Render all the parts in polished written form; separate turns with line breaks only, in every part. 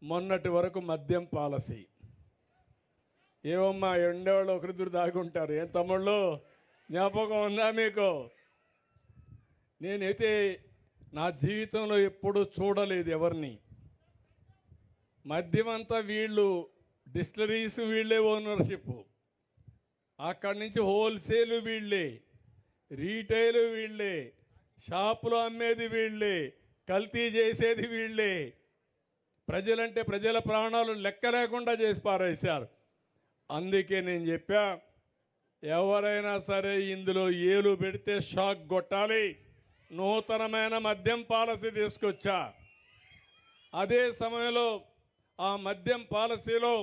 మొన్నటి వరకు మద్యం పాలసీ. ఏమమ్మా ఎండేవాళ్ళు ఒకరిద్దరు దాగుంటారు. ఏం తమ్ముళ్ళు జ్ఞాపకం ఉందా మీకు? నేనైతే నా జీవితంలో ఎప్పుడూ చూడలేదు ఎవరిని. మద్యం అంతా వీళ్ళు, డిస్టిలరీస్ వీళ్ళే ఓనర్షిప్, అక్కడి నుంచి హోల్సేల్ వీళ్ళే, రీటైల్ వీళ్ళే, షాపులో అమ్మేది వీళ్ళే, కల్తీ చేసేది వీళ్ళే. ప్రజలంటే ప్రజల ప్రాణాలు లెక్క లేకుండా చేసి పారేశారు. అందుకే నేను చెప్పా, ఎవరైనా సరే ఇందులో ఏలు పెడితే షాక్ కొట్టాలి. నూతనమైన మద్యం పాలసీ తీసుకొచ్చా. అదే సమయంలో ఆ మద్యం పాలసీలో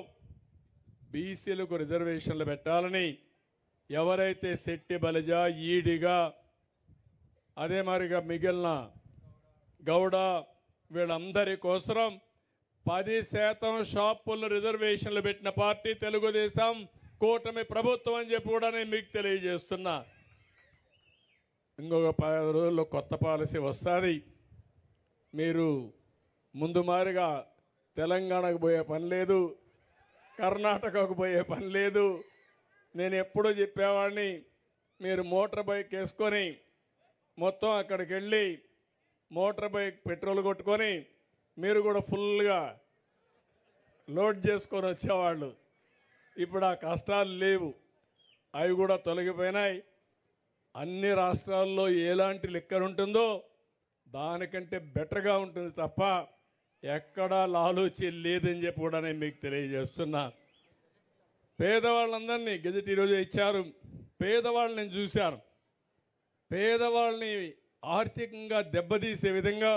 బీసీలకు రిజర్వేషన్లు పెట్టాలని, ఎవరైతే శెట్టి బలిజ, ఈడిగా, అదే మరిగా మిగిలిన గౌడ వీళ్ళందరి కోసం 10% షాపుల్లో రిజర్వేషన్లు పెట్టిన పార్టీ తెలుగుదేశం కూటమి ప్రభుత్వం అని చెప్పి కూడా నేను మీకు తెలియజేస్తున్నా. ఇంకొక 10 రోజుల్లో కొత్త పాలసీ వస్తుంది. మీరు ముందు మారిగా తెలంగాణకు పోయే పని లేదు, కర్ణాటకకు పోయే పని లేదు. నేను ఎప్పుడూ చెప్పేవాడిని, మీరు మోటార్ బైక్ వేసుకొని మొత్తం అక్కడికి వెళ్ళి మోటార్ బైక్ పెట్రోల్ కొట్టుకొని మీరు కూడా ఫుల్గా లోడ్ చేసుకొని వచ్చేవాళ్ళు. ఇప్పుడు ఆ కష్టాలు లేవు, అవి కూడా తొలగిపోయినాయి. అన్ని రాష్ట్రాల్లో ఎలాంటి లిక్కర్ ఉంటుందో దానికంటే బెటర్గా ఉంటుంది తప్ప ఎక్కడా లాలూచి లేదని చెప్పి కూడా నేను మీకు తెలియజేస్తున్నా. పేదవాళ్ళందరినీ గెజెట్ ఈరోజు ఇచ్చారు. పేదవాళ్ళని నేను చూశాను. పేదవాళ్ళని ఆర్థికంగా దెబ్బతీసే విధంగా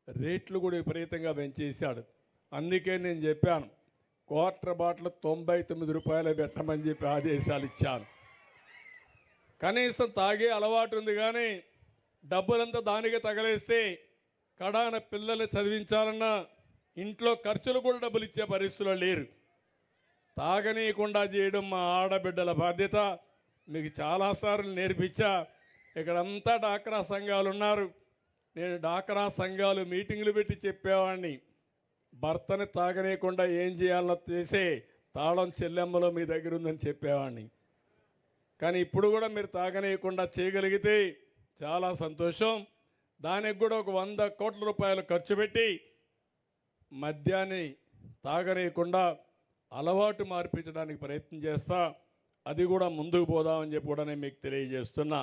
రేట్లు కూడా విపరీతంగా పెంచేశాడు. అందుకే నేను చెప్పాను, క్వార్టర్ బాటిల్ 99 రూపాయలు పెట్టమని చెప్పి ఆదేశాలు ఇచ్చాను. కనీసం తాగే అలవాటు ఉంది, కానీ డబ్బులంతా దానికి తగలేస్తే కడాన పిల్లల్ని చదివించాలన్నా ఇంట్లో ఖర్చులు కూడా డబ్బులు ఇచ్చే పరిస్థితుల్లో లేరు. తాగనీయకుండా చేయడం మా ఆడబిడ్డల బాధ్యత. మీకు చాలాసార్లు నేర్పించా. ఇక్కడంతా డాక్రా సంఘాలు ఉన్నారు. నేను డాక్రా సంఘాలు మీటింగులు పెట్టి చెప్పేవాడిని, భర్తని తాగనీయకుండా ఏం చేయాలో చేసే తాళం చెల్లెమ్మలో మీ దగ్గర ఉందని చెప్పేవాడిని. కానీ ఇప్పుడు కూడా మీరు తాగనీయకుండా చేయగలిగితే చాలా సంతోషం. దానికి కూడా ఒక 100 కోట్ల రూపాయలు ఖర్చు పెట్టి మద్యాన్ని తాగనీయకుండా అలవాటు మార్పించడానికి ప్రయత్నం చేస్తా. అది కూడా ముందుకు పోదామని చెప్పి కూడా నేను మీకు తెలియజేస్తున్నా.